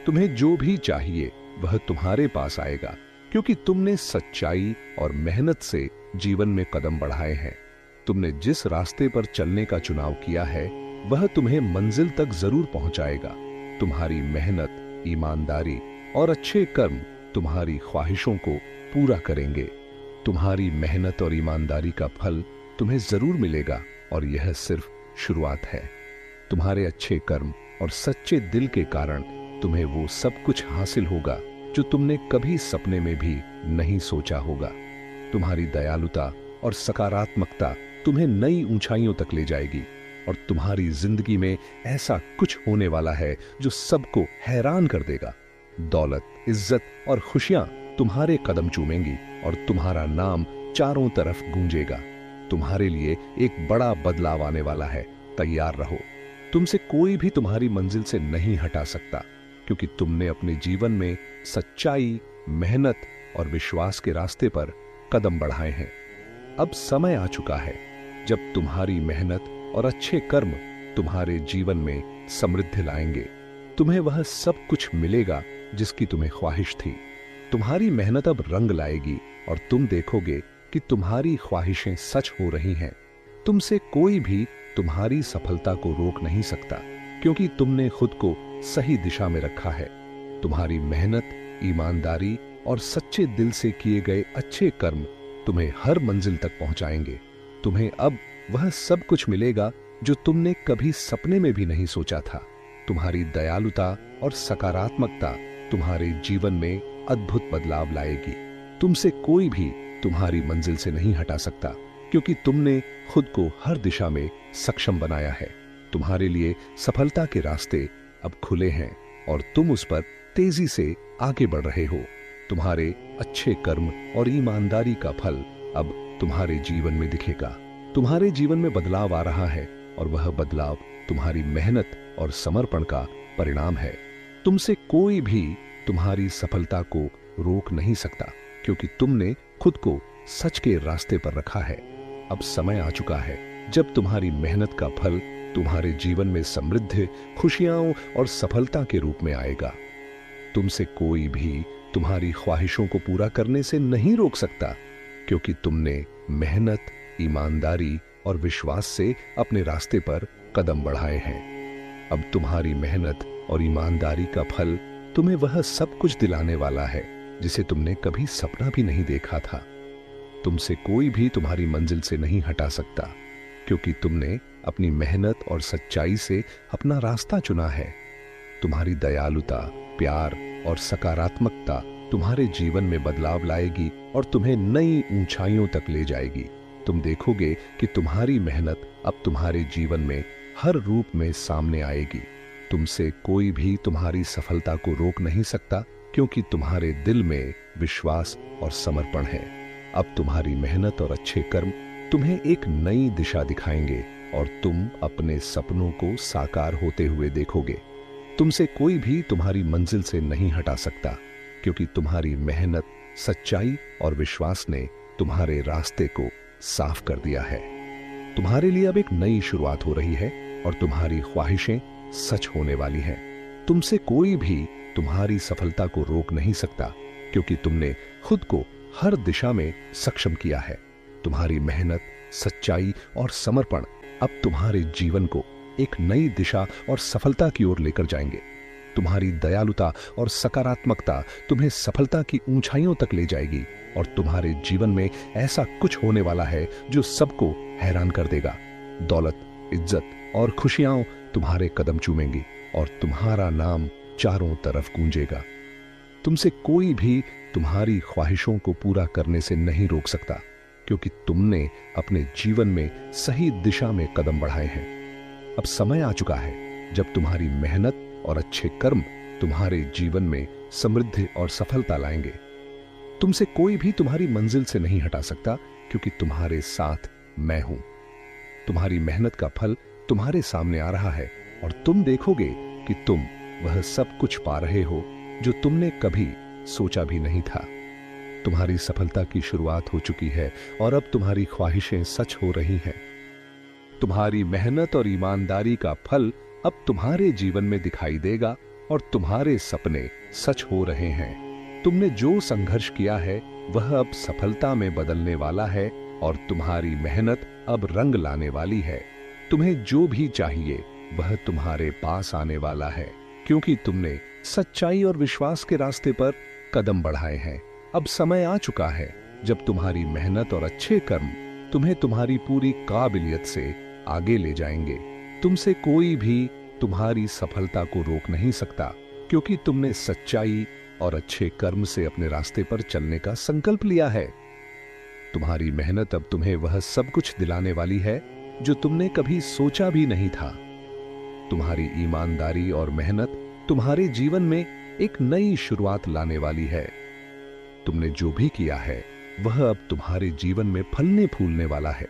तुम्हें जो भी चाहिए वह तुम्हारे पास आएगा, क्योंकि तुमने सच्चाई और मेहनत से जीवन में कदम बढ़ाए हैं। तुमने जिस रास्ते पर चलने का चुनाव किया है वह तुम्हें मंजिल तक जरूर पहुंचाएगा। तुम्हारी मेहनत, ईमानदारी और अच्छे कर्म तुम्हारी ख्वाहिशों को पूरा करेंगे। तुम्हारी मेहनत और ईमानदारी का फल तुम्हें जरूर मिलेगा, और यह सिर्फ शुरुआत है। तुम्हारे अच्छे कर्म और सच्चे दिल के कारण तुम्हें वो सब कुछ हासिल होगा जो तुमने कभी सपने में भी नहीं सोचा होगा। तुम्हारी दयालुता और सकारात्मकता तुम्हें नई ऊंचाइयों तक ले जाएगी, और तुम्हारी जिंदगी में ऐसा कुछ होने वाला है जो सबको हैरान कर देगा। दौलत, इज्जत और खुशियां तुम्हारे कदम चूमेंगी, और तुम्हारा नाम चारों तरफ गूंजेगा। तुम्हारे लिए एक बड़ा बदलाव आने वाला है, तैयार रहो। तुमसे कोई भी तुम्हारी मंजिल से नहीं हटा सकता, क्योंकि तुमने अपने जीवन में सच्चाई, मेहनत और विश्वास के रास्ते पर कदम बढ़ाए हैं। अब समय आ चुका है जब तुम्हारी मेहनत और अच्छे कर्म तुम्हारे जीवन में समृद्धि लाएंगे। तुम्हें वह सब कुछ मिलेगा जिसकी तुम्हें ख्वाहिश थी। तुम्हारी मेहनत अब रंग लाएगी, और तुम देखोगे कि तुम्हारी ख्वाहिशें सच हो रही हैं। तुमसे कोई भी तुम्हारी सफलता को रोक नहीं सकता, क्योंकि तुमने खुद को सही दिशा में रखा है। तुम्हारी मेहनत, ईमानदारी और सच्चे दिल से किए गए अच्छे कर्म तुम्हें हर मंजिल तक पहुंचाएंगे। तुम्हें अब वह सब कुछ मिलेगा जो तुमने कभी सपने में भी नहीं सोचा था। तुम्हारी दयालुता और सकारात्मकता तुम्हारे जीवन में अद्भुत बदलाव लाएगी। तुमसे कोई भी तुम्हारी मंजिल से नहीं हटा सकता, क्योंकि तुमने खुद को हर दिशा में सक्षम बनाया है। तुम्हारे लिए सफलता के रास्ते अब खुले हैं, और तुम उस पर तेजी से आगे बढ़ रहे हो। तुम्हारे अच्छे कर्म और ईमानदारी का फल अब तुम्हारे जीवन में दिखेगा। तुम्हारे जीवन में बदलाव आ रहा है, और वह बदलाव तुम्हारी मेहनत और समर्पण का परिणाम है। तुमसे कोई भी तुम्हारी सफलता को रोक नहीं सकता, क्योंकि तुमने खुद को सच के रास्ते पर रखा है। अब समय आ चुका है जब तुम्हारी मेहनत का फल तुम्हारे जीवन में समृद्धि, खुशियां और सफलता के रूप में आएगा। तुमसे कोई भी तुम्हारी ख्वाहिशों को पूरा करने से नहीं रोक सकता, क्योंकि तुमने मेहनत, ईमानदारी और विश्वास से अपने रास्ते पर कदम बढ़ाए हैं। अब तुम्हारी मेहनत और ईमानदारी का फल तुम्हें वह सब कुछ दिलाने वाला है जिसे तुमने कभी सपना भी नहीं देखा था। तुमसे कोई भी तुम्हारी मंजिल से नहीं हटा सकता, क्योंकि तुमने अपनी मेहनत और सच्चाई से अपना रास्ता चुना है। तुम्हारी दयालुता, प्यार और सकारात्मकता तुम्हारे जीवन में बदलाव लाएगी, और तुम्हें नई ऊंचाइयों तक ले जाएगी। तुम देखोगे कि तुम्हारी मेहनत अब तुम्हारे जीवन में हर रूप में सामने आएगी। तुमसे कोई भी तुम्हारी सफलता को रोक नहीं सकता, क्योंकि तुम्हारे दिल में विश्वास और समर्पण है। अब तुम्हारी मेहनत और अच्छे कर्म तुम्हें एक नई दिशा दिखाएंगे, और तुम अपने सपनों को साकार होते हुए देखोगे। तुमसे कोई भी तुम्हारी मंजिल से नहीं हटा सकता, क्योंकि तुम्हारी मेहनत, सच्चाई और विश्वास ने तुम्हारे रास्ते को साफ कर दिया है। तुम्हारे लिए अब एक नई शुरुआत हो रही है, और तुम्हारी ख्वाहिशें सच होने वाली हैं। तुमसे कोई भी तुम्हारी सफलता को रोक नहीं सकता, क्योंकि तुमने खुद को हर दिशा में सक्षम किया है। तुम्हारी मेहनत, सच्चाई और समर्पण अब तुम्हारे जीवन को एक नई दिशा और सफलता की ओर लेकर जाएंगे। तुम्हारी दयालुता और सकारात्मकता तुम्हें सफलता की ऊंचाइयों तक ले जाएगी, और तुम्हारे जीवन में ऐसा कुछ होने वाला है जो सबको हैरान कर देगा। दौलत, इज्जत और खुशियां तुम्हारे कदम चूमेंगी, और तुम्हारा नाम चारों तरफ गूंजेगा। तुमसे कोई भी तुम्हारी ख्वाहिशों को पूरा करने से नहीं रोक सकता, क्योंकि तुमने अपने जीवन में सही दिशा में कदम बढ़ाए हैं। अब समय आ चुका है जब तुम्हारी मेहनत और अच्छे कर्म तुम्हारे जीवन में समृद्धि और सफलता लाएंगे। तुमसे कोई भी तुम्हारी मंजिल से नहीं हटा सकता, क्योंकि तुम्हारे साथ मैं हूं। तुम्हारी मेहनत का फल तुम्हारे सामने आ रहा है, और तुम देखोगे कि तुम वह सब कुछ पा रहे हो जो तुमने कभी सोचा भी नहीं था। तुम्हारी सफलता की शुरुआत हो चुकी है, और अब तुम्हारी ख्वाहिशें सच हो रही हैं। तुम्हारी मेहनत और ईमानदारी का फल अब तुम्हारे जीवन में दिखाई देगा, और तुम्हारे सपने सच हो रहे हैं। तुमने जो संघर्ष किया है वह अब सफलता में बदलने वाला है और तुम्हारी मेहनत अब रंग लाने वाली है। तुम्हें जो भी चाहिए वह तुम्हारे पास आने वाला है, क्योंकि तुमने सच्चाई और विश्वास के रास्ते पर कदम बढ़ाए हैं। अब समय आ चुका है जब तुम्हारी मेहनत और अच्छे कर्म तुम्हें तुम्हारी पूरी काबिलियत से आगे ले जाएंगे। तुमसे कोई भी तुम्हारी सफलता को रोक नहीं सकता, क्योंकि तुमने सच्चाई और अच्छे कर्म से अपने रास्ते पर चलने का संकल्प लिया है। तुम्हारी मेहनत अब तुम्हें वह सब कुछ दिलाने वाली है जो तुमने कभी सोचा भी नहीं था। तुम्हारी ईमानदारी और मेहनत तुम्हारे जीवन में एक नई शुरुआत लाने वाली है। तुमने जो भी किया है वह अब तुम्हारे जीवन में फलने फूलने वाला है।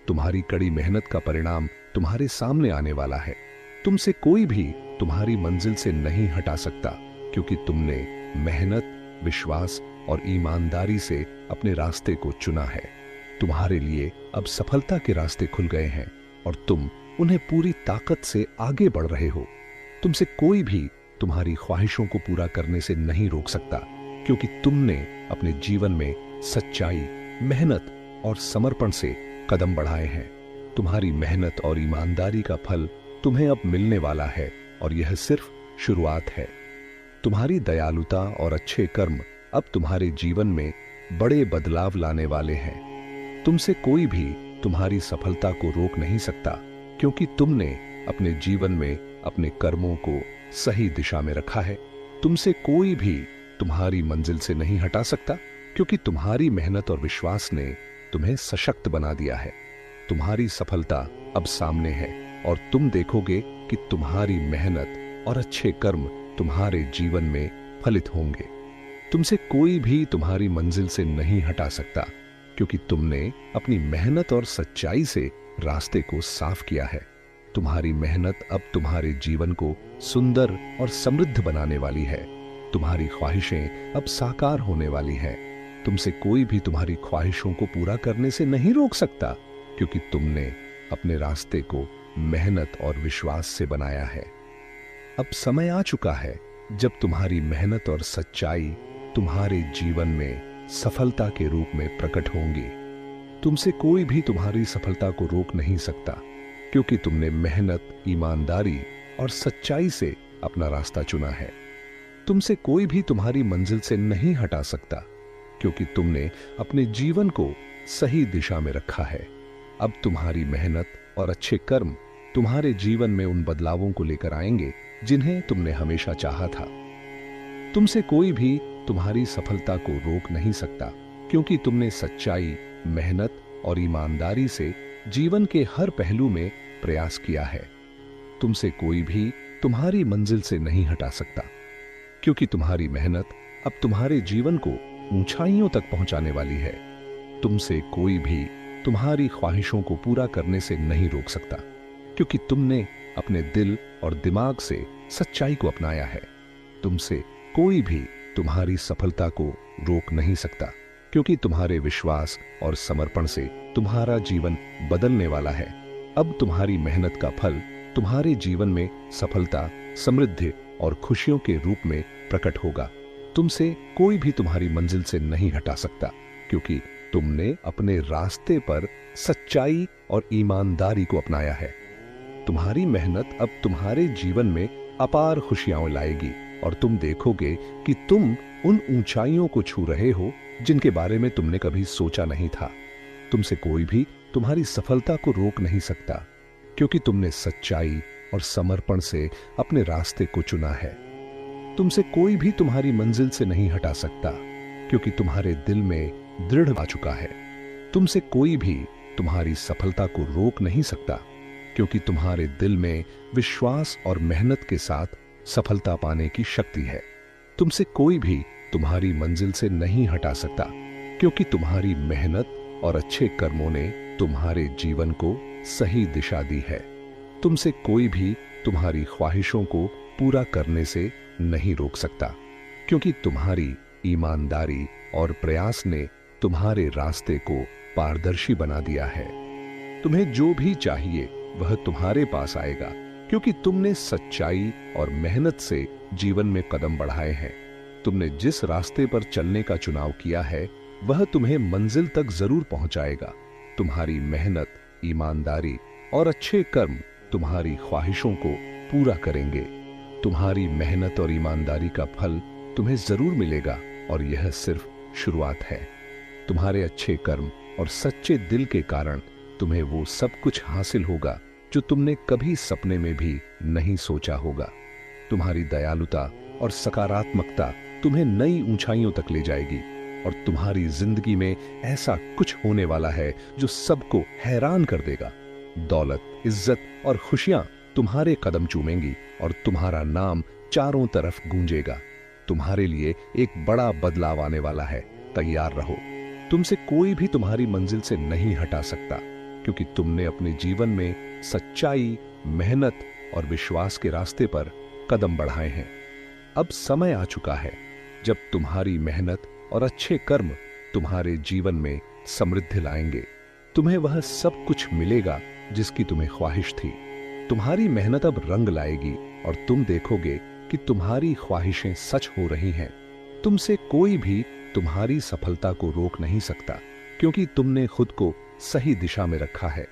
तुम्हारी कड़ी मेहनत का परिणाम तुम्हारे सामने आने वाला है। तुमसे कोई भी तुम्हारी मंजिल से नहीं हटा सकता, क्योंकि तुमने मेहनत, विश्वास और ईमानदारी से अपने रास्ते को चुना है। तुम्हारे लिए अब सफलता के रास्ते खुल गए हैं और तुम उन्हें पूरी ताकत से आगे बढ़ रहे हो। तुमसे कोई भी तुम्हारी ख्वाहिशों को पूरा करने से नहीं रोक सकता, क्योंकि तुमने अपने जीवन में सच्चाई, मेहनत और समर्पण से कदम बढ़ाए हैं। तुम्हारी मेहनत और ईमानदारी का फल तुम्हें अब मिलने वाला है और यह सिर्फ शुरुआत है। तुम्हारी दयालुता और अच्छे कर्म अब तुम्हारे जीवन में बड़े बदलाव लाने वाले हैं। तुमसे कोई भी तुम्हारी सफलता को रोक नहीं सकता, क्योंकि तुमने अपने जीवन में अपने कर्मों को सही दिशा में रखा है। तुमसे कोई भी तुम्हारी मंजिल से नहीं हटा सकता, क्योंकि तुम्हारी मेहनत और विश्वास ने तुम्हें सशक्त बना दिया है। तुम्हारी सफलता अब सामने है और तुम देखोगे कि तुम्हारी मेहनत और अच्छे कर्म तुम्हारे जीवन में फलित होंगे। तुमसे कोई भी तुम्हारी मंजिल से नहीं हटा सकता, क्योंकि तुमने अपनी मेहनत और सच्चाई से रास्ते को साफ किया है। तुम्हारी मेहनत अब तुम्हारे जीवन को सुंदर और समृद्ध बनाने वाली है। तुम्हारी ख्वाहिशें अब साकार होने वाली हैं। तुमसे कोई भी तुम्हारी ख्वाहिशों को पूरा करने से नहीं रोक सकता, क्योंकि तुमने अपने रास्ते को मेहनत और विश्वास से बनाया है। अब समय आ चुका है जब तुम्हारी मेहनत और सच्चाई तुम्हारे जीवन में सफलता के रूप में प्रकट होंगी। तुमसे कोई भी तुम्हारी सफलता को रोक नहीं सकता, क्योंकि तुमने मेहनत, ईमानदारी और सच्चाई से अपना रास्ता चुना है। तुमसे कोई भी तुम्हारी मंजिल से नहीं हटा सकता, क्योंकि तुमने अपने जीवन को सही दिशा में रखा है। अब तुम्हारी मेहनत और अच्छे कर्म तुम्हारे जीवन में उन बदलावों को लेकर आएंगे जिन्हें तुमने हमेशा चाहा था। तुमसे कोई भी तुम्हारी सफलता को रोक नहीं सकता, क्योंकि तुमने सच्चाई, मेहनत और ईमानदारी से जीवन के हर पहलू में प्रयास किया है। तुमसे कोई भी तुम्हारी मंजिल से नहीं हटा सकता, क्योंकि तुम्हारी मेहनत अब तुम्हारे जीवन को ऊंचाइयों तक पहुंचाने वाली है। तुमसे कोई भी तुम्हारी ख्वाहिशों को पूरा करने से नहीं रोक सकता, क्योंकि तुमने अपने दिल और दिमाग से सच्चाई को अपनाया है। तुमसे कोई भी तुम्हारी सफलता को रोक नहीं सकता, क्योंकि तुम्हारे विश्वास और समर्पण से तुम्हारा जीवन बदलने वाला है। अब तुम्हारी मेहनत का फल तुम्हारे जीवन में सफलता, समृद्धि और खुशियों के रूप में प्रकट होगा। तुमसे कोई भी तुम्हारी मंजिल से नहीं हटा सकता, क्योंकि तुमने अपने रास्ते पर सच्चाई और ईमानदारी को अपनाया है। तुम्हारी मेहनत अब तुम्हारे जीवन में अपार खुशियां लाएगी और तुम देखोगे कि तुम उन ऊंचाइयों को छू रहे हो जिनके बारे में तुमने कभी सोचा नहीं था। तुमसे कोई भी तुम्हारी सफलता को रोक नहीं सकता, क्योंकि तुमने सच्चाई और समर्पण से अपने रास्ते को चुना है। तुमसे कोई भी तुम्हारी मंजिल से नहीं हटा सकता, क्योंकि तुम्हारे दिल में दृढ़ आ चुका है। तुमसे कोई भी तुम्हारी सफलता को रोक नहीं सकता, क्योंकि तुम्हारे दिल में विश्वास और मेहनत के साथ सफलता पाने की शक्ति है। तुमसे कोई भी तुम्हारी मंजिल से नहीं हटा सकता, क्योंकि तुम्हारी मेहनत और अच्छे कर्मों ने तुम्हारे जीवन को सही दिशा दी है। तुमसे कोई भी तुम्हारी ख्वाहिशों को पूरा करने से नहीं रोक सकता, क्योंकि तुम्हारी ईमानदारी और प्रयास ने तुम्हारे रास्ते को पारदर्शी बना दिया है। तुम्हें जो भी चाहिए वह तुम्हारे पास आएगा, क्योंकि तुमने सच्चाई और मेहनत से जीवन में कदम बढ़ाए हैं। तुमने जिस रास्ते पर चलने का चुनाव किया है वह तुम्हें मंजिल तक जरूर पहुंचाएगा। तुम्हारी मेहनत, ईमानदारी और अच्छे कर्म तुम्हारी ख्वाहिशों को पूरा करेंगे। तुम्हारी मेहनत और ईमानदारी का फल तुम्हें जरूर मिलेगा और यह सिर्फ शुरुआत है। तुम्हारे अच्छे कर्म और सच्चे दिल के कारण तुम्हें वो सब कुछ हासिल होगा जो तुमने कभी सपने में भी नहीं सोचा होगा। तुम्हारी दयालुता और सकारात्मकता तुम्हें नई ऊंचाइयों तक ले जाएगी और तुम्हारी जिंदगी में ऐसा कुछ होने वाला है जो सबको हैरान कर देगा। दौलत, इज्जत और खुशियां तुम्हारे कदम चूमेंगी और तुम्हारा नाम चारों तरफ गूंजेगा। तुम्हारे लिए एक बड़ा बदलाव आने वाला है, तैयार रहो। तुमसे कोई भी तुम्हारी मंजिल से नहीं हटा सकता, क्योंकि तुमने अपने जीवन में सच्चाई, मेहनत और विश्वास के रास्ते पर कदम बढ़ाए हैं। अब समय आ चुका है जब तुम्हारी मेहनत और अच्छे कर्म तुम्हारे जीवन में समृद्धि लाएंगे। तुम्हें वह सब कुछ मिलेगा जिसकी तुम्हें ख्वाहिश थी। तुम्हारी मेहनत अब रंग लाएगी और तुम देखोगे कि तुम्हारी ख्वाहिशें सच हो रही हैं। तुमसे कोई भी तुम्हारी सफलता को रोक नहीं सकता, क्योंकि तुमने खुद को सही दिशा में रखा है।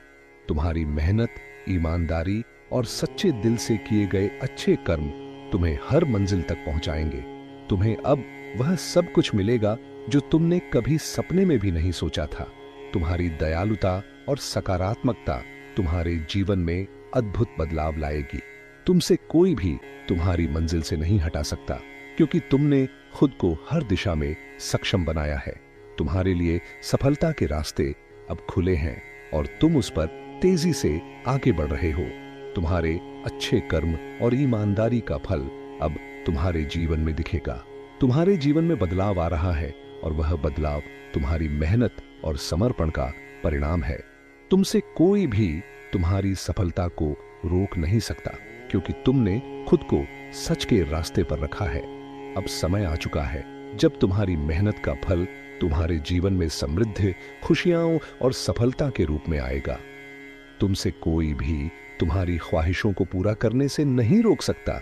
तुम्हारी मेहनत, ईमानदारी और सच्चे दिल से किए गए अच्छे कर्म तुम्हें हर मंजिल तक पहुंचाएंगे। तुम्हें अब वह सब कुछ मिलेगा जो तुमने कभी सपने में भी नहीं सोचा था। तुम्हारी दयालुता और सकारात्मकता तुम्हारे जीवन में अद्भुत बदलाव लाएगी। तुमसे कोई भी तुम्हारी मंजिल से नहीं हटा सकता, क्योंकि तुमने खुद को हर दिशा में सक्षम बनाया है। तुम्हारे लिए सफलता के रास्ते अब खुले हैं और तुम उस पर तेजी से आगे बढ़ रहे हो। तुम्हारे अच्छे कर्म और ईमानदारी का फल अब तुम्हारे जीवन में दिखेगा। तुम्हारे जीवन में बदलाव आ रहा है और वह बदलाव तुम्हारी मेहनत और समर्पण का परिणाम है। तुमसे कोई भी तुम्हारी सफलता को रोक नहीं सकता, क्योंकि तुमने खुद को सच के रास्ते पर रखा है। अब समय आ चुका है जब तुम्हारी मेहनत का फल तुम्हारे जीवन में समृद्धि, खुशियां और सफलता के रूप में आएगा। तुमसे कोई भी तुम्हारी ख्वाहिशों को पूरा करने से नहीं रोक सकता,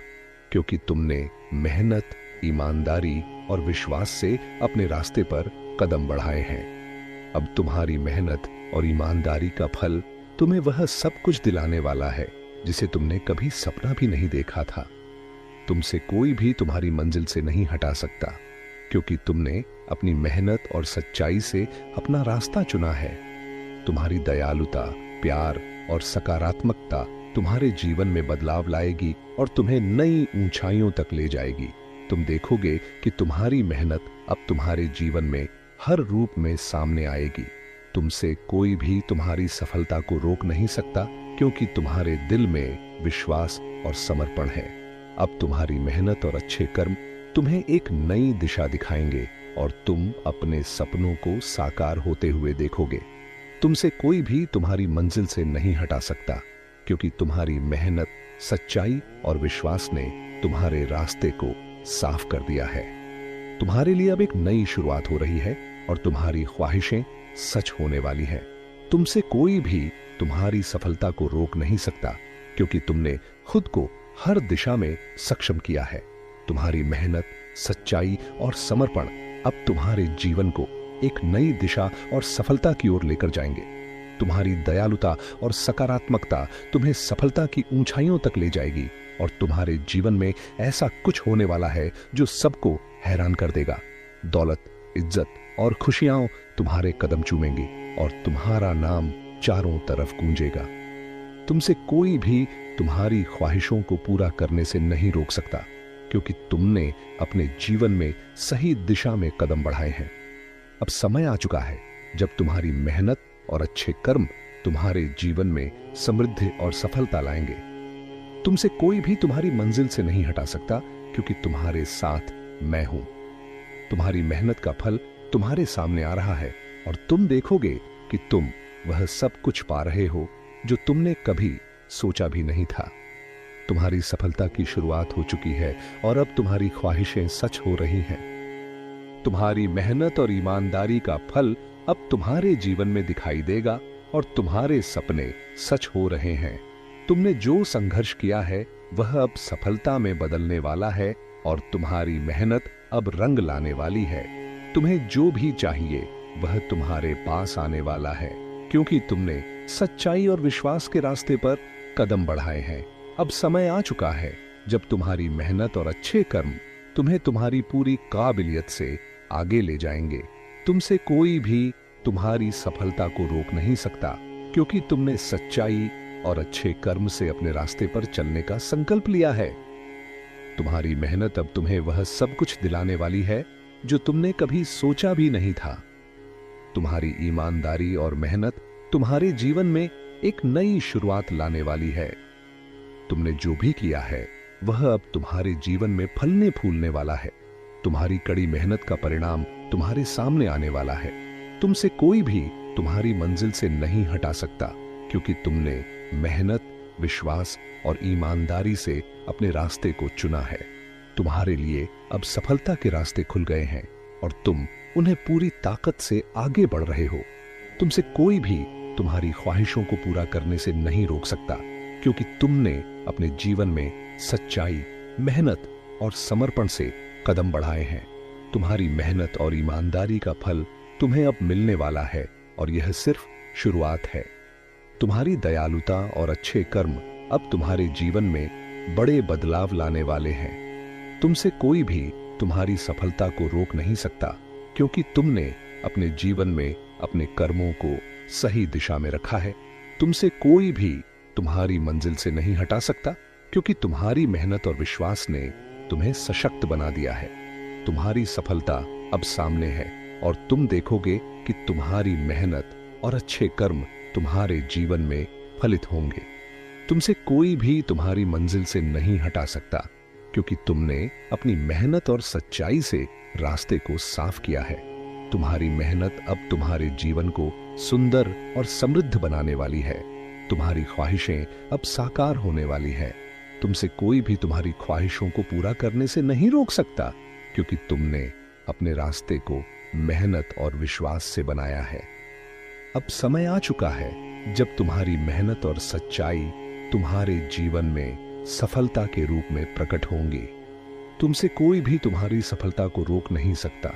क्योंकि तुमने मेहनत, ईमानदारी और विश्वास से अपने रास्ते पर कदम बढ़ाए हैं। अब तुम्हारी मेहनत और ईमानदारी का फल तुम्हें वह सब कुछ दिलाने वाला है जिसे तुमने कभी सपना भी नहीं देखा था। तुमसे कोई भी तुम्हारी मंजिल से नहीं हटा सकता, क्योंकि तुमने अपनी मेहनत और सच्चाई से अपना रास्ता चुना है। तुम्हारी दयालुता, प्यार और सकारात्मकता तुम्हारे जीवन में बदलाव लाएगी और तुम्हें नई ऊंचाइयों तक ले जाएगी। तुम देखोगे कि तुम्हारी मेहनत अब तुम्हारे जीवन में हर रूप में सामने आएगी। तुमसे कोई भी तुम्हारी सफलता को रोक नहीं सकता, क्योंकि तुम्हारे दिल में विश्वास और समर्पण है। अब तुम्हारी मेहनत और अच्छे कर्म तुम्हें एक नई दिशा दिखाएंगे और तुम अपने सपनों को साकार होते हुए देखोगे। तुमसे कोई भी तुम्हारी मंजिल से नहीं हटा सकता, क्योंकि तुम्हारी मेहनत, सच्चाई और विश्वास ने तुम्हारे रास्ते को साफ कर दिया है। तुम्हारे लिए अब एक नई शुरुआत हो रही है और तुम्हारी ख्वाहिशें सच होने वाली हैं। तुमसे कोई भी तुम्हारी सफलता को रोक नहीं सकता, क्योंकि तुमने खुद को हर दिशा में सक्षम किया है। तुम्हारी मेहनत, सच्चाई और समर्पण अब तुम्हारे जीवन को एक नई दिशा और सफलता की ओर लेकर जाएंगे। तुम्हारी दयालुता और सकारात्मकता तुम्हें सफलता की ऊंचाइयों तक ले जाएगी और तुम्हारे जीवन में ऐसा कुछ होने वाला है जो सबको हैरान कर देगा। दौलत, इज्जत और खुशियां तुम्हारे कदम चूमेंगी और तुम्हारा नाम चारों तरफ गूंजेगा। तुमसे कोई भी तुम्हारी ख्वाहिशों को पूरा करने से नहीं रोक सकता, क्योंकि तुमने अपने जीवन में सही दिशा में कदम बढ़ाए हैं। अब समय आ चुका है जब तुम्हारी मेहनत और अच्छे कर्म तुम्हारे जीवन में समृद्धि और सफलता लाएंगे। तुमसे कोई भी तुम्हारी मंजिल से नहीं हटा सकता, क्योंकि तुम्हारे साथ मैं हूं। तुम्हारी मेहनत का फल तुम्हारे सामने आ रहा है और तुम देखोगे कि तुम वह सब कुछ पा रहे हो जो तुमने कभी सोचा भी नहीं था। तुम्हारी सफलता की शुरुआत हो चुकी है और अब तुम्हारी ख्वाहिशें सच हो रही हैं। तुम्हारी मेहनत और ईमानदारी का फल अब तुम्हारे जीवन में दिखाई देगा और तुम्हारे सपने सच हो रहे हैं। तुमने जो संघर्ष किया है वह अब सफलता में बदलने वाला है और तुम्हारी मेहनत अब रंग लाने वाली है। तुम्हें जो भी चाहिए वह तुम्हारे पास आने वाला है, क्योंकि तुमने सच्चाई और विश्वास के रास्ते पर कदम बढ़ाए हैं। अब समय आ चुका है जब तुम्हारी मेहनत और अच्छे कर्म तुम्हें तुम्हारी पूरी काबिलियत से आगे ले जाएंगे। तुमसे कोई भी तुम्हारी सफलता को रोक नहीं सकता, क्योंकि तुमने सच्चाई और अच्छे कर्म से अपने रास्ते पर चलने का संकल्प लिया है। तुम्हारी मेहनत अब तुम्हें वह सब कुछ दिलाने वाली है जो तुमने कभी सोचा भी नहीं था। तुम्हारी ईमानदारी और मेहनत तुम्हारे जीवन में एक नई शुरुआत लाने वाली है। तुमने जो भी किया है वह अब तुम्हारे जीवन में फलने फूलने वाला है। तुम्हारी कड़ी मेहनत का परिणाम तुम्हारे सामने आने वाला है। तुमसे कोई भी तुम्हारी मंजिल से नहीं हटा सकता, क्योंकि तुमने मेहनत, विश्वास और ईमानदारी से अपने रास्ते को चुना है। तुम्हारे लिए अब सफलता के रास्ते खुल गए हैं और तुम उन्हें पूरी ताकत से आगे बढ़ रहे हो। तुमसे कोई भी तुम्हारी ख्वाहिशों को पूरा करने से नहीं रोक सकता, क्योंकि तुमने अपने जीवन में सच्चाई, मेहनत और समर्पण से कदम बढ़ाए हैं। तुम्हारी मेहनत और ईमानदारी का फल तुम्हें अब मिलने वाला है और यह सिर्फ शुरुआत है। तुम्हारी दयालुता और अच्छे कर्म अब तुम्हारे जीवन में बड़े बदलाव लाने वाले हैं। तुमसे कोई भी तुम्हारी सफलता को रोक नहीं सकता, क्योंकि तुमने अपने जीवन में अपने कर्मों को सही दिशा में रखा है। तुमसे कोई भी तुम्हारी मंजिल से नहीं हटा सकता, क्योंकि तुम्हारी मेहनत और विश्वास ने तुम्हें सशक्त बना दिया है। तुम्हारी सफलता अब सामने है और तुम देखोगे कि तुम्हारी मेहनत और अच्छे कर्म तुम्हारे जीवन में फलित होंगे। तुमसे कोई भी तुम्हारी मंजिल से नहीं हटा सकता, क्योंकि तुमने अपनी मेहनत और सच्चाई से रास्ते को साफ किया है। तुम्हारी मेहनत अब तुम्हारे जीवन को सुंदर और समृद्ध बनाने वाली है। तुम्हारी ख्वाहिशें अब साकार होने वाली है। तुमसे कोई भी तुम्हारी ख्वाहिशों को पूरा करने से नहीं रोक सकता, क्योंकि तुमने अपने रास्ते को मेहनत और विश्वास से बनाया है। अब समय आ चुका है जब तुम्हारी मेहनत और सच्चाई तुम्हारे जीवन में सफलता के रूप में प्रकट होंगी। तुमसे कोई भी तुम्हारी सफलता को रोक नहीं सकता,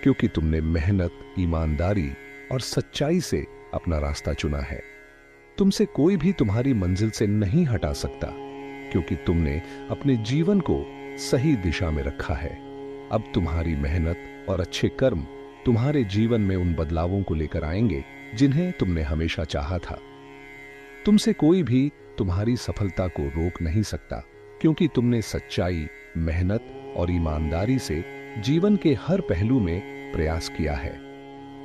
क्योंकि तुमने मेहनत, ईमानदारी और सच्चाई से अपना रास्ता चुना है। तुमसे कोई भी तुम्हारी मंजिल से नहीं हटा सकता, क्योंकि तुमने अपने जीवन को सही दिशा में रखा है। अब तुम्हारी मेहनत और अच्छे कर्म तुम्हारे जीवन में उन बदलावों को लेकर आएंगे जिन्हें तुमने हमेशा चाहा था। तुमसे कोई भी तुम्हारी सफलता को रोक नहीं सकता, क्योंकि तुमने सच्चाई, मेहनत और ईमानदारी से जीवन के हर पहलू में प्रयास किया है।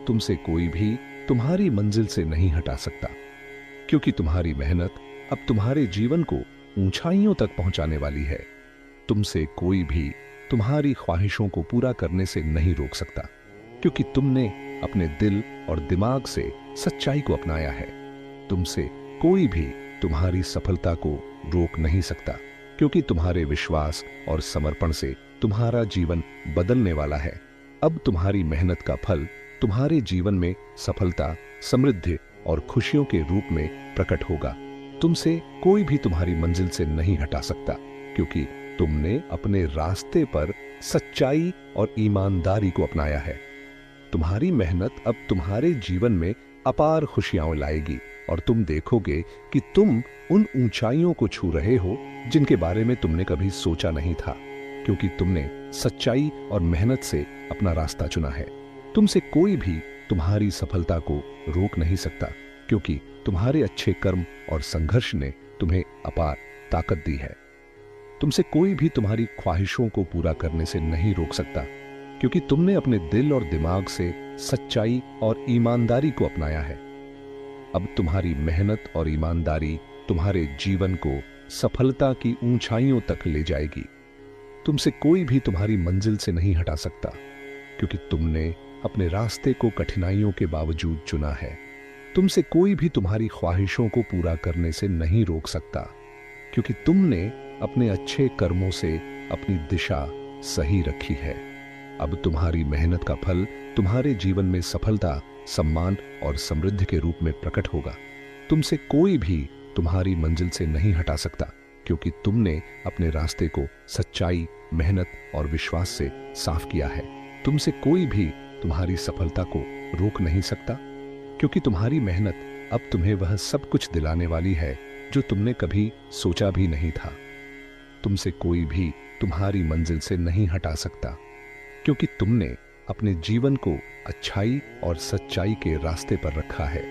तुमसे कोई भी तुम्हारी मंजिल से नहीं हटा सकता, क्योंकि तुम्हारी मेहनत अब तुम्हारे जीवन को ऊंचाइयों तक पहुंचाने वाली है। तुमसे कोई भी तुम्हारी ख्वाहिशों को पूरा करने से नहीं रोक सकता, क्योंकि तुमने अपने दिल और दिमाग से सच्चाई को अपनाया है। तुमसे कोई भी तुम्हारी सफलता को रोक नहीं सकता, क्योंकि तुम्हारे विश्वास और समर्पण से तुम्हारा जीवन बदलने वाला है। अब तुम्हारी मेहनत का फल तुम्हारे जीवन में सफलता, समृद्धि और खुशियों के रूप में प्रकट होगा। तुमसे कोई भी तुम्हारी मंजिल से नहीं हटा सकता, क्योंकि तुमने अपने रास्ते पर सच्चाई और ईमानदारी को अपनाया है। तुम्हारी मेहनत अब तुम्हारे जीवन में अपार खुशियां लाएगी और तुम देखोगे कि तुम उन ऊंचाइयों को छू रहे हो जिनके बारे में तुमने कभी सोचा नहीं था, क्योंकि तुमने सच्चाई और मेहनत से अपना रास्ता चुना है। तुमसे कोई भी तुम्हारी सफलता को रोक नहीं सकता, क्योंकि तुम्हारे अच्छे कर्म और संघर्ष ने तुम्हें अपार ताकत दी है। तुमसे कोई भी तुम्हारी ख्वाहिशों को पूरा करने से नहीं रोक सकता, क्योंकि तुमने अपने दिल और दिमाग से सच्चाई और ईमानदारी को अपनाया है। अब तुम्हारी मेहनत और ईमानदारी तुम्हारे जीवन को सफलता की ऊंचाइयों तक ले जाएगी। तुमसे कोई भी तुम्हारी मंजिल से नहीं हटा सकता, क्योंकि तुमने अपने रास्ते को कठिनाइयों के बावजूद चुना है। तुमसे कोई भी तुम्हारी ख्वाहिशों को पूरा करने से नहीं रोक सकता, क्योंकि तुमने अपने अच्छे कर्मों से अपनी दिशा सही रखी है। अब तुम्हारी मेहनत का फल तुम्हारे जीवन में सफलता, सम्मान और समृद्धि के रूप में प्रकट होगा। तुमसे कोई भी तुम्हारी मंजिल से नहीं हटा सकता, क्योंकि तुमने अपने रास्ते को सच्चाई, मेहनत और विश्वास से साफ किया है। तुमसे कोई भी तुम्हारी सफलता को रोक नहीं सकता, क्योंकि तुम्हारी मेहनत अब तुम्हें वह सब कुछ दिलाने वाली है जो तुमने कभी सोचा भी नहीं था। तुमसे कोई भी तुम्हारी मंजिल से नहीं हटा सकता, क्योंकि तुमने अपने जीवन को अच्छाई और सच्चाई के रास्ते पर रखा है।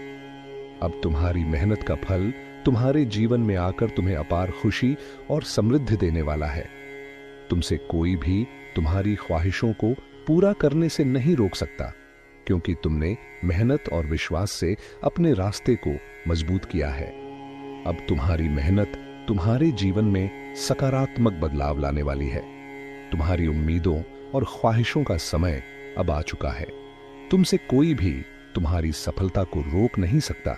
अब तुम्हारी मेहनत का फल तुम्हारे जीवन में आकर तुम्हें अपार खुशी और समृद्धि देने वाला है। तुमसे कोई भी तुम्हारी ख्वाहिशों को पूरा करने से नहीं रोक सकता, क्योंकि तुमने मेहनत और विश्वास से अपने रास्ते को मजबूत किया है। अब तुम्हारी मेहनत तुम्हारे जीवन में सकारात्मक बदलाव लाने वाली है। तुम्हारी उम्मीदों और ख्वाहिशों का समय अब आ चुका है। तुमसे कोई भी तुम्हारी सफलता को रोक नहीं सकता,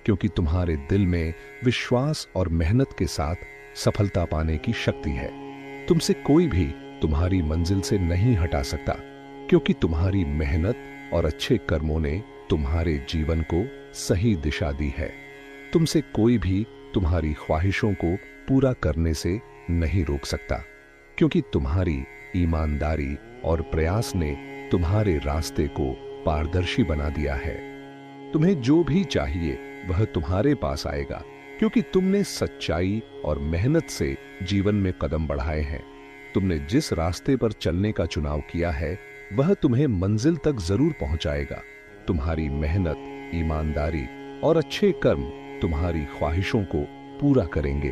क्योंकि तुम्हारे दिल में विश्वास और मेहनत के साथ सफलता पाने की शक्ति है। तुमसे कोई भी तुम्हारी मंजिल से नहीं हटा सकता, क्योंकि तुम्हारी मेहनत और अच्छे कर्मों ने तुम्हारे जीवन को सही दिशा दी है। तुमसे कोई भी तुम्हारी ख्वाहिशों को पूरा करने से नहीं रोक सकता, क्योंकि तुम्हारी ईमानदारी और प्रयास ने तुम्हारे रास्ते को पारदर्शी बना दिया है। तुम्हें जो भी चाहिए वह तुम्हारे पास आएगा, क्योंकि तुमने सच्चाई और मेहनत से जीवन में कदम बढ़ाए हैं। तुमने जिस रास्ते पर चलने का चुनाव किया है वह तुम्हें मंजिल तक जरूर पहुंचाएगा। तुम्हारी मेहनत, ईमानदारी और अच्छे कर्म तुम्हारी ख्वाहिशों को पूरा करेंगे।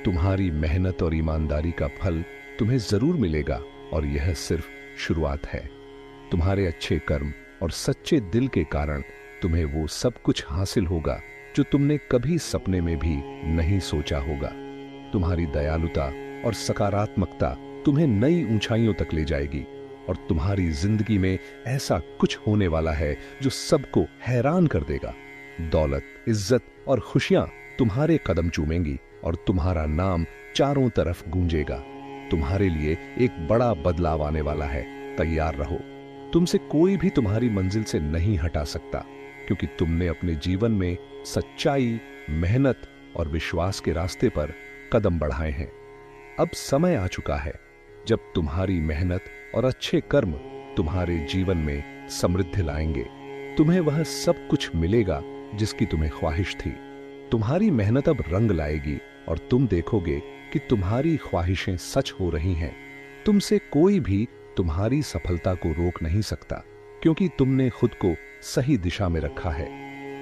तुम्हारी मेहनत और ईमानदारी का फल तुम्हें जरूर मिलेगा, और यह सिर्फ शुरुआत है। तुम्हारे अच्छे कर्म और सच्चे दिल के कारण तुम्हें वो सब कुछ हासिल होगा जो तुमने कभी सपने में भी नहीं सोचा होगा। तुम्हारी दयालुता और सकारात्मकता तुम्हें नई ऊंचाइयों तक ले जाएगी, और तुम्हारी जिंदगी में ऐसा कुछ होने वाला है जो सबको हैरान कर देगा। दौलत, इज्जत और खुशियां तुम्हारे कदम चूमेंगी, और तुम्हारा नाम चारों तरफ गूंजेगा। तुम्हारे लिए एक बड़ा बदलाव आने वाला है, तैयार रहो। तुमसे कोई भी तुम्हारी मंजिल से नहीं हटा सकता, क्योंकि तुमने अपने जीवन में सच्चाई, मेहनत और विश्वास के रास्ते पर कदम बढ़ाए हैं। अब समय आ चुका है जब तुम्हारी मेहनत और अच्छे कर्म तुम्हारे जीवन में समृद्धि लाएंगे। तुम्हें वह सब कुछ मिलेगा जिसकी तुम्हें ख्वाहिश थी। तुम्हारी मेहनत अब रंग लाएगी, और तुम देखोगे कि तुम्हारी ख्वाहिशें सच हो रही हैं। तुमसे कोई भी तुम्हारी सफलता को रोक नहीं सकता, क्योंकि तुमने खुद को सही दिशा में रखा है।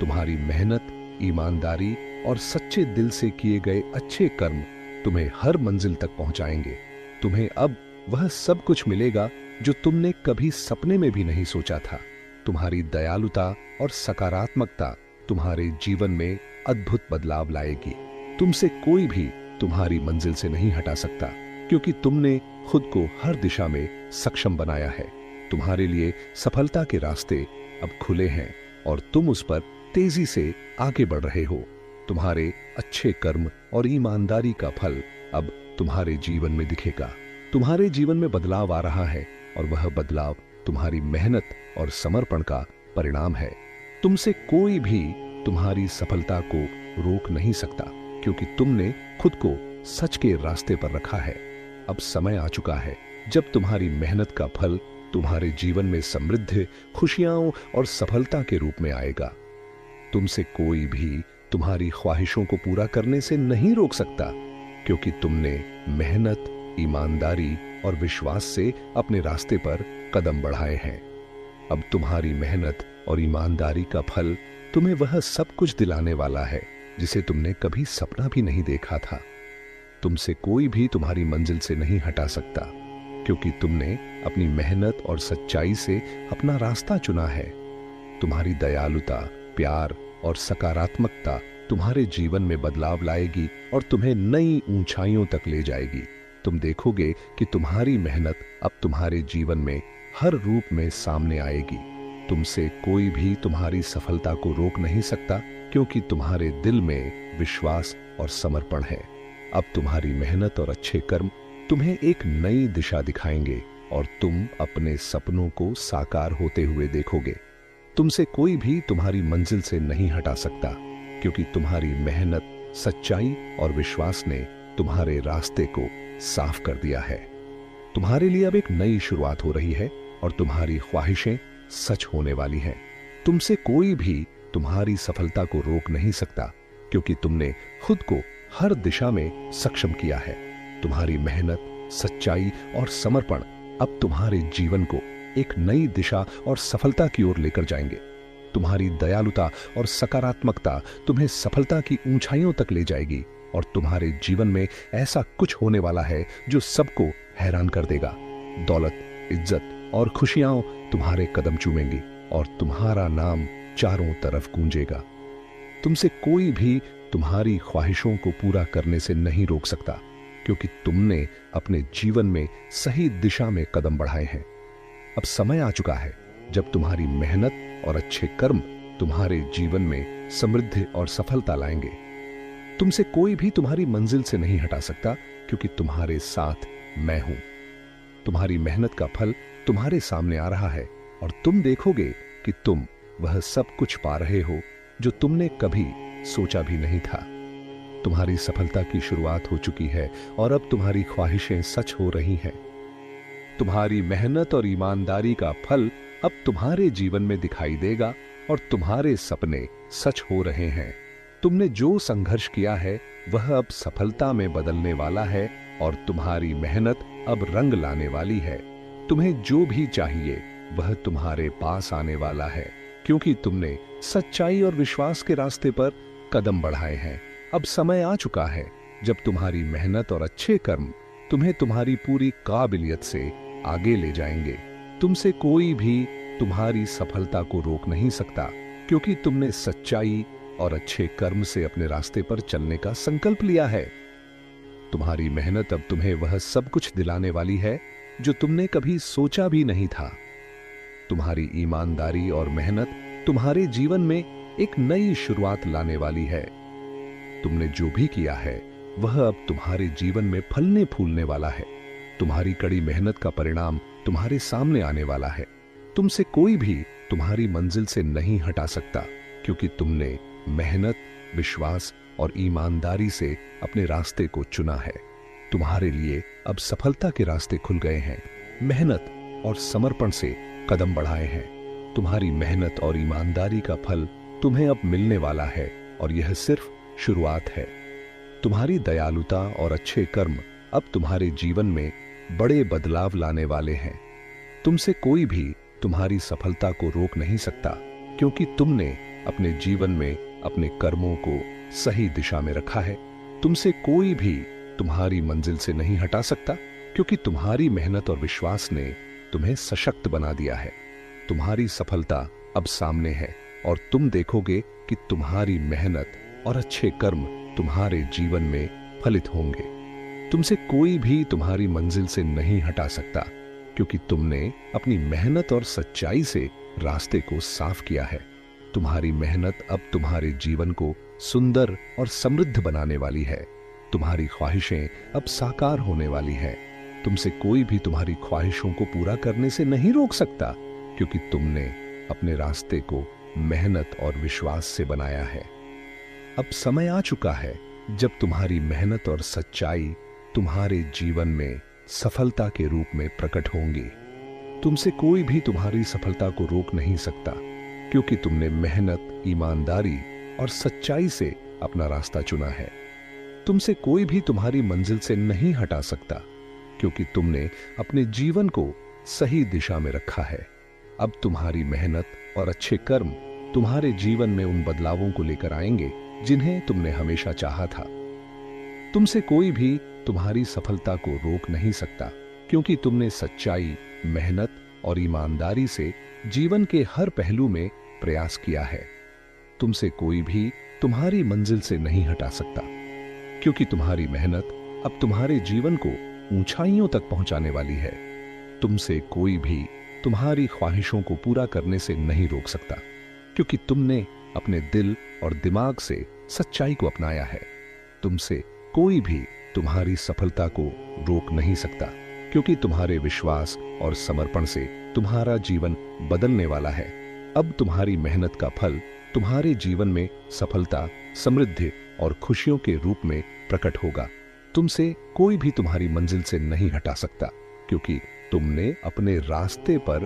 तुम्हारी मेहनत, ईमानदारी और सच्चे दिल से किए गए अच्छे कर्म तुम्हें हर मंजिल तक पहुंचाएंगे। तुम्हें अब वह सब कुछ मिलेगा जो तुमने कभी सपने में भी नहीं सोचा था। तुम्हारी दयालुता और सकारात्मकता तुम्हारे जीवन में अद्भुत बदलाव लाएगी। तुमसे कोई भी तुम्हारी मंजिल से नहीं हटा सकता, क्योंकि तुमने खुद को हर दिशा में सक्षम बनाया है। तुम्हारे लिए सफलता के रास्ते अब खुले हैं, और तुम उस पर तेजी से आगे बढ़ रहे हो। तुम्हारे अच्छे कर्म और ईमानदारी का फल अब तुम्हारे जीवन में दिखेगा। तुम्हारे जीवन में बदलाव आ रहा है, और वह बदलाव तुम्हारी मेहनत और समर्पण का परिणाम है। तुमसे कोई भी तुम्हारी सफलता को रोक नहीं सकता, क्योंकि तुमने खुद को सच के रास्ते पर रखा है। अब समय आ चुका है जब तुम्हारी मेहनत का फल तुम्हारे जीवन में समृद्धि, खुशियां और सफलता के रूप में आएगा। तुमसे कोई भी तुम्हारी ख्वाहिशों को पूरा करने से नहीं रोक सकता, क्योंकि तुमने मेहनत, ईमानदारी और विश्वास से अपने रास्ते पर कदम बढ़ाए हैं। अब तुम्हारी मेहनत और ईमानदारी का फल तुम्हें वह सब कुछ दिलाने वाला है जिसे तुमने कभी सपना भी नहीं देखा था। तुमसे कोई भी तुम्हारी मंजिल से नहीं हटा सकता, क्योंकि तुमने अपनी मेहनत और सच्चाई से अपना रास्ता चुना है। तुम्हारी दयालुता, प्यार और सकारात्मकता तुम्हारे जीवन में बदलाव लाएगी और तुम्हें नई ऊंचाइयों तक ले जाएगी। तुम देखोगे कि तुम्हारी मेहनत अब तुम्हारे जीवन में हर रूप में सामने आएगी। तुमसे कोई भी तुम्हारी सफलता को रोक नहीं सकता, क्योंकि तुम्हारे दिल में विश्वास और समर्पण है। अब तुम्हारी मेहनत और अच्छे कर्म तुम्हें एक नई दिशा दिखाएंगे, और तुम अपने सपनों को साकार होते हुए देखोगे। तुमसे कोई भी तुम्हारी मंजिल से नहीं हटा सकता, क्योंकि तुम्हारी मेहनत, सच्चाई और विश्वास ने तुम्हारे रास्ते को साफ कर दिया है। तुम्हारे लिए अब एक नई शुरुआत हो रही है और तुम्हारी ख्वाहिशें सच होने वाली हैं। तुमसे कोई भी तुम्हारी सफलता को रोक नहीं सकता, क्योंकि तुमने खुद को हर दिशा में सक्षम किया है। तुम्हारी मेहनत, सच्चाई और समर्पण अब तुम्हारे जीवन को एक नई दिशा और सफलता की ओर लेकर जाएंगे। तुम्हारी दयालुता और सकारात्मकता तुम्हें सफलता की ऊंचाइयों तक ले जाएगी और तुम्हारे जीवन में ऐसा कुछ होने वाला है जो सबको हैरान कर देगा। दौलत, इज्जत और खुशियां तुम्हारे कदम चूमेंगी और तुम्हारा नाम चारों तरफ गूंजेगा। तुमसे कोई भी तुम्हारी ख्वाहिशों को पूरा करने से नहीं रोक सकता, क्योंकि तुमने अपने जीवन में सही दिशा में कदम बढ़ाए हैं। अब समय आ चुका है जब तुम्हारी मेहनत और अच्छे कर्म तुम्हारे जीवन में समृद्धि और सफलता लाएंगे। तुमसे कोई भी तुम्हारी मंजिल से नहीं हटा सकता, क्योंकि तुम्हारे साथ मैं हूं। तुम्हारी मेहनत का फल तुम्हारे सामने आ रहा है और तुम देखोगे कि तुम वह सब कुछ पा रहे हो जो तुमने कभी सोचा भी नहीं था। तुम्हारी सफलता की शुरुआत हो चुकी है और अब तुम्हारी ख्वाहिशें सच हो रही हैं। तुम्हारी मेहनत और ईमानदारी का फल अब तुम्हारे जीवन में दिखाई देगा और तुम्हारे सपने सच हो रहे हैं। तुमने जो संघर्ष किया है वह अब सफलता में बदलने वाला है और तुम्हारी मेहनत अब रंग लाने वाली है। तुम्हें जो भी चाहिए वह तुम्हारे पास आने वाला है, क्योंकि तुमने सच्चाई और विश्वास के रास्ते पर कदम बढ़ाए हैं। अब समय आ चुका है जब तुम्हारी मेहनत और अच्छे कर्म तुम्हें तुम्हारी पूरी काबिलियत से आगे ले जाएंगे। तुमसे कोई भी तुम्हारी सफलता को रोक नहीं सकता, क्योंकि तुमने सच्चाई और अच्छे कर्म से अपने रास्ते पर चलने का संकल्प लिया है। तुम्हारी मेहनत अब तुम्हें वह सब कुछ दिलाने वाली है जो तुमने कभी सोचा भी नहीं था। तुम्हारी ईमानदारी और मेहनत तुम्हारे जीवन में एक नई शुरुआत लाने वाली है। तुमने जो भी किया है वह अब तुम्हारे जीवन में फलने फूलने वाला है। तुम्हारी कड़ी मेहनत का परिणाम तुम्हारे सामने आने वाला है। तुमसे कोई भी तुम्हारी मंजिल से नहीं हटा सकता, क्योंकि तुमने मेहनत, विश्वास और ईमानदारी से अपने रास्ते को चुना है। तुम्हारे लिए अब सफलता के रास्ते खुल गए हैं। मेहनत और समर्पण से कदम बढ़ाए हैं। तुम्हारी मेहनत और ईमानदारी का फल तुम्हें अब मिलने वाला है और यह सिर्फ शुरुआत है। तुम्हारी दयालुता और अच्छे कर्म अब तुम्हारे जीवन में बड़े बदलाव लाने वाले हैं। तुमसे कोई भी तुम्हारी सफलता को रोक नहीं सकता, क्योंकि तुमने अपने जीवन में अपने कर्मों को सही दिशा में रखा है। तुमसे कोई भी तुम्हारी मंजिल से नहीं हटा सकता, क्योंकि तुम्हारी मेहनत और विश्वास ने तुम्हें सशक्त बना दिया है। तुम्हारी सफलता अब सामने है और तुम देखोगे कि तुम्हारी मेहनत और अच्छे कर्म तुम्हारे जीवन में फलित होंगे। तुमसे कोई भी तुम्हारी मंजिल से नहीं हटा सकता, क्योंकि तुमने अपनी मेहनत और सच्चाई से रास्ते को साफ किया है। तुम्हारी मेहनत अब तुम्हारे जीवन को सुंदर और समृद्ध बनाने वाली है। तुम्हारी ख्वाहिशें अब साकार होने वाली हैं। तुमसे कोई भी तुम्हारी ख्वाहिशों को पूरा करने से नहीं रोक सकता, क्योंकि तुमने अपने रास्ते को मेहनत और विश्वास से बनाया है। अब समय आ चुका है जब तुम्हारी मेहनत और सच्चाई तुम्हारे जीवन में सफलता के रूप में प्रकट होंगी। तुमसे कोई भी तुम्हारी सफलता को रोक नहीं सकता, क्योंकि तुमने मेहनत, ईमानदारी और सच्चाई से अपना रास्ता चुना है। तुमसे कोई भी तुम्हारी मंजिल से नहीं हटा सकता, क्योंकि तुमने अपने जीवन को सही दिशा में रखा है। अब तुम्हारी मेहनत और अच्छे कर्म तुम्हारे जीवन में उन बदलावों को लेकर आएंगे जिन्हें तुमने हमेशा चाहा था। तुमसे कोई भी तुम्हारी सफलता को रोक नहीं सकता, क्योंकि तुमने सच्चाई, मेहनत और ईमानदारी से जीवन के हर पहलू में प्रयास किया है। तुमसे कोई भी तुम्हारी मंजिल से नहीं हटा सकता, क्योंकि तुम्हारी मेहनत अब तुम्हारे जीवन को ऊंचाइयों तक पहुंचाने वाली है। तुमसे कोई भी तुम्हारी ख्वाहिशों को पूरा करने से नहीं रोक सकता, क्योंकि तुमने अपने दिल और दिमाग से सच्चाई को अपनाया है। तुमसे कोई भी तुम्हारी सफलता को रोक नहीं सकता, क्योंकि तुम्हारे विश्वास और समर्पण से तुम्हारा जीवन बदलने वाला है। अब तुम्हारी मेहनत का फल तुम्हारे जीवन में सफलता, समृद्धि और खुशियों के रूप में प्रकट होगा। तुमसे कोई भी तुम्हारी मंजिल से नहीं हटा सकता, क्योंकि तुमने अपने रास्ते पर